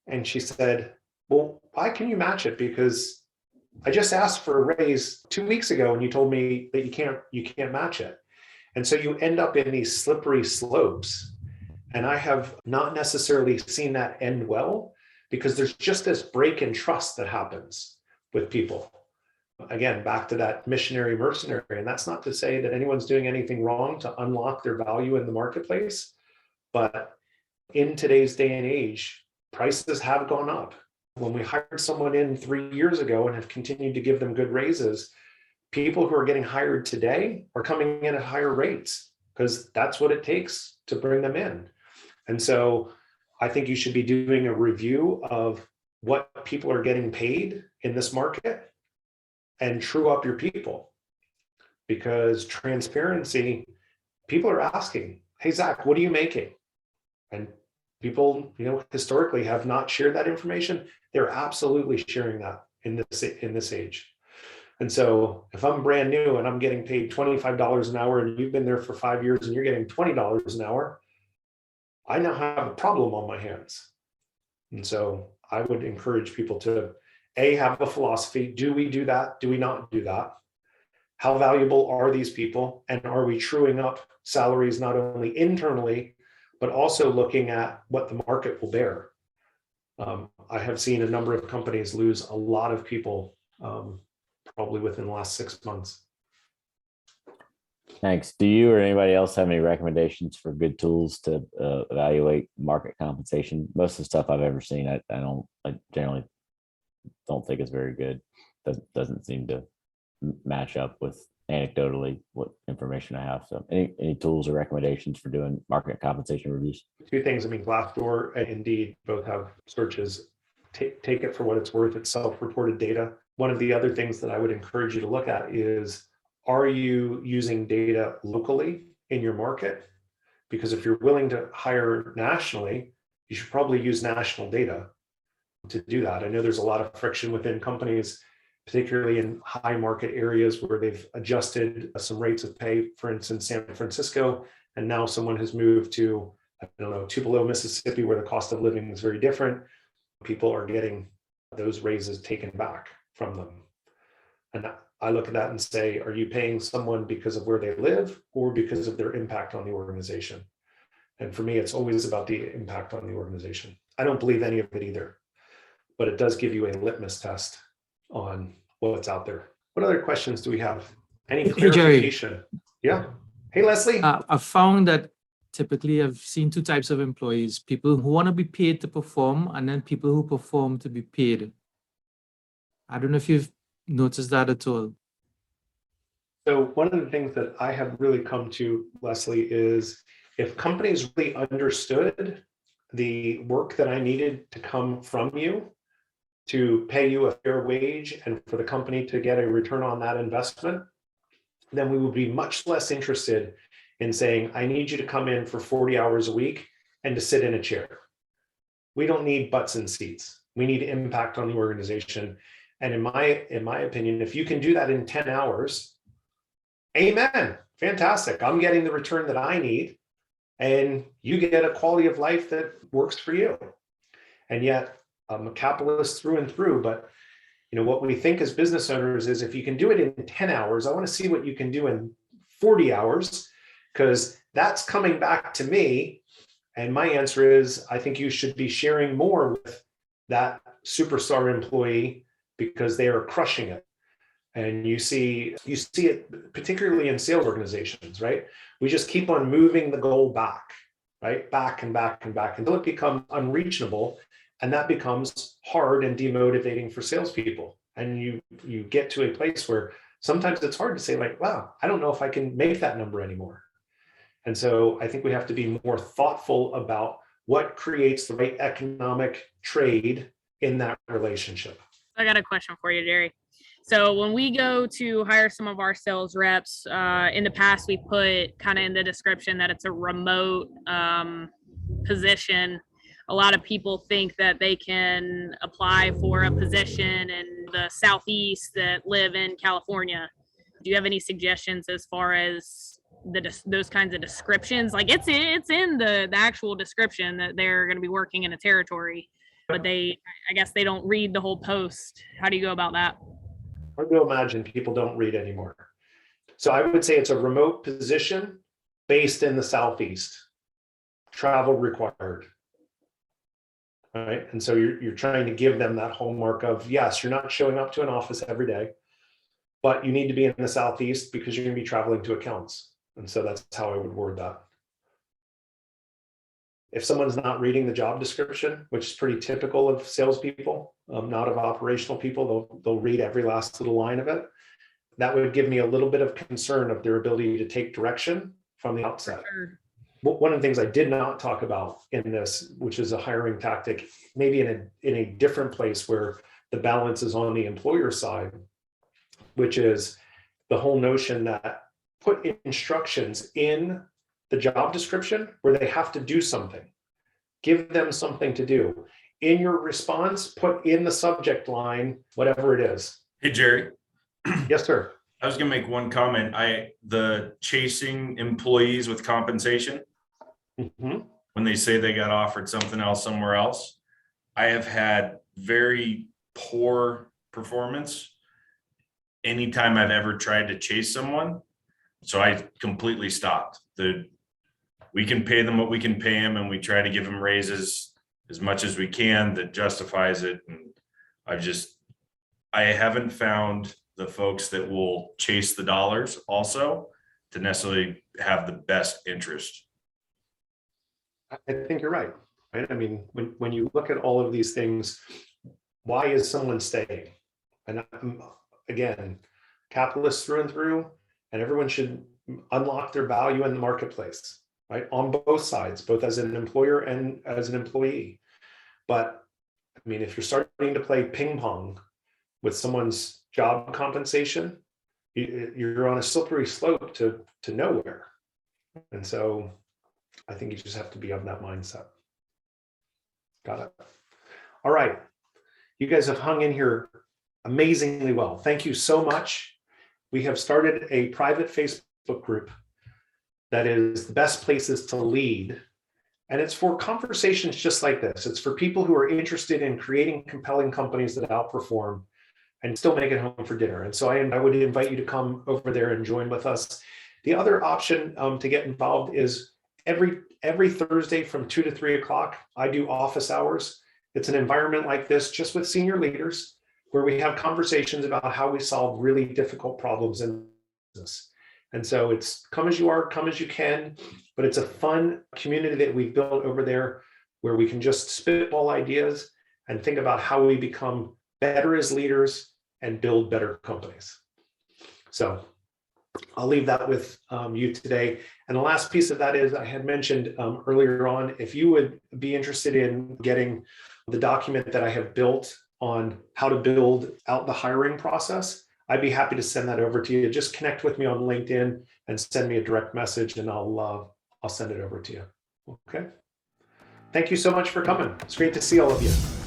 And she said, well, why can you match it? Because I just asked for a raise 2 weeks ago and you told me that you can't match it. And so you end up in these slippery slopes. And I have not necessarily seen that end well, because there's just this break in trust that happens with people. Again, back to that missionary mercenary. And that's not to say that anyone's doing anything wrong to unlock their value in the marketplace. But in today's day and age, prices have gone up. When we hired someone in 3 years ago and have continued to give them good raises, people who are getting hired today are coming in at higher rates because that's what it takes to bring them in. And so I think you should be doing a review of what people are getting paid in this market and true up your people, because transparency, people are asking, hey, Zach, what are you making? And people, historically have not shared that information. They're absolutely sharing that in this age. And so if I'm brand new and I'm getting paid $25 an hour and you've been there for 5 years and you're getting $20 an hour, I now have a problem on my hands. And so I would encourage people to have a philosophy. Do we do that? Do we not do that? How valuable are these people? And are we truing up salaries not only internally, but also looking at what the market will bear? I have seen a number of companies lose a lot of people probably within the last 6 months. Thanks. Do you or anybody else have any recommendations for good tools to evaluate market compensation? Most of the stuff I've ever seen, I generally don't think it's very good. Doesn't seem to match up with anecdotally what information I have. So any tools or recommendations for doing market compensation reviews? Two things. Glassdoor and Indeed both have searches. Take it for what it's worth. It's self-reported data. One of the other things that I would encourage you to look at is, are you using data locally in your market? Because if you're willing to hire nationally, you should probably use national data to do that. I know there's a lot of friction within companies, particularly in high market areas where they've adjusted some rates of pay, for instance, San Francisco, and now someone has moved to, Tupelo, Mississippi, where the cost of living is very different. People are getting those raises taken back from them. And I look at that and say, are you paying someone because of where they live or because of their impact on the organization? And for me, it's always about the impact on the organization. I don't believe any of it either, but it does give you a litmus test on what's out there. What other questions do we have? Any clarification? Yeah. Hey, Leslie. I found that typically I've seen two types of employees: people who want to be paid to perform, and then people who perform to be paid. I don't know if you've noticed that at all. So one of the things that I have really come to, Leslie, is if companies really understood the work that I needed to come from you to pay you a fair wage and for the company to get a return on that investment, then we would be much less interested in saying, I need you to come in for 40 hours a week and to sit in a chair. We don't need butts in seats. We need impact on the organization. And in my opinion, if you can do that in 10 hours, amen, fantastic. I'm getting the return that I need, and you get a quality of life that works for you. And yet I'm a capitalist through and through, but what we think as business owners is if you can do it in 10 hours, I want to see what you can do in 40 hours, because that's coming back to me. And my answer is, I think you should be sharing more with that superstar employee because they are crushing it. And you see it particularly in sales organizations, right? We just keep on moving the goal back, right? Back and back and back until it becomes unreachable. And that becomes hard and demotivating for salespeople. And you get to a place where sometimes it's hard to say, like, wow, I don't know if I can make that number anymore. And so I think we have to be more thoughtful about what creates the right economic trade in that relationship. I got a question for you, Jerry. So when we go to hire some of our sales reps, in the past, we put kind of in the description that it's a remote position. A lot of people think that they can apply for a position in the Southeast that live in California. Do you have any suggestions as far as those kinds of descriptions? Like it's in the actual description that they're going to be working in a territory, but I guess they don't read the whole post. How do you go about that? Hard to imagine people don't read anymore. So I would say it's a remote position based in the Southeast, travel required. All right. And so you're trying to give them that hallmark of, yes, you're not showing up to an office every day, but you need to be in the Southeast because you're going to be traveling to accounts. And so that's how I would word that. If someone's not reading the job description, which is pretty typical of salespeople, not of operational people, they'll read every last little line of it. That would give me a little bit of concern of their ability to take direction from the outset. Sure. One of the things I did not talk about in this, which is a hiring tactic, maybe in a different place where the balance is on the employer side, which is the whole notion that put instructions in the job description where they have to do something. Give them something to do. In your response, put in the subject line, whatever it is. Hey, Jerry. Yes, sir. I was going to make one comment. The chasing employees with compensation, when they say they got offered something else somewhere else, I have had very poor performance anytime I've ever tried to chase someone. So I completely stopped. We can pay them what we can pay them, and we try to give them raises as much as we can that justifies it. And I haven't found the folks that will chase the dollars also to necessarily have the best interest. I think you're right. I mean, when you look at all of these things, why is someone staying? And again, capitalists through and through, and everyone should unlock their value in the marketplace, right? On both sides, both as an employer and as an employee. But I mean, if you're starting to play ping pong with someone's job compensation, you're on a slippery slope to nowhere. And so I think you just have to be of that mindset. Got it. All right. You guys have hung in here amazingly well. Thank you so much. We have started a private Facebook group that is the best places to lead. And it's for conversations just like this. It's for people who are interested in creating compelling companies that outperform and still make it home for dinner. And so I would invite you to come over there and join with us. The other option to get involved is every Thursday from 2 to 3 o'clock, I do office hours. It's an environment like this, just with senior leaders, where we have conversations about how we solve really difficult problems in business. And so it's come as you are, come as you can, but it's a fun community that we've built over there where we can just spitball ideas and think about how we become better as leaders and build better companies. So I'll leave that with you today. And the last piece of that is I had mentioned earlier on, if you would be interested in getting the document that I have built on how to build out the hiring process, I'd be happy to send that over to you. Just connect with me on LinkedIn and send me a direct message and I'll send it over to you. Okay. Thank you so much for coming. It's great to see all of you.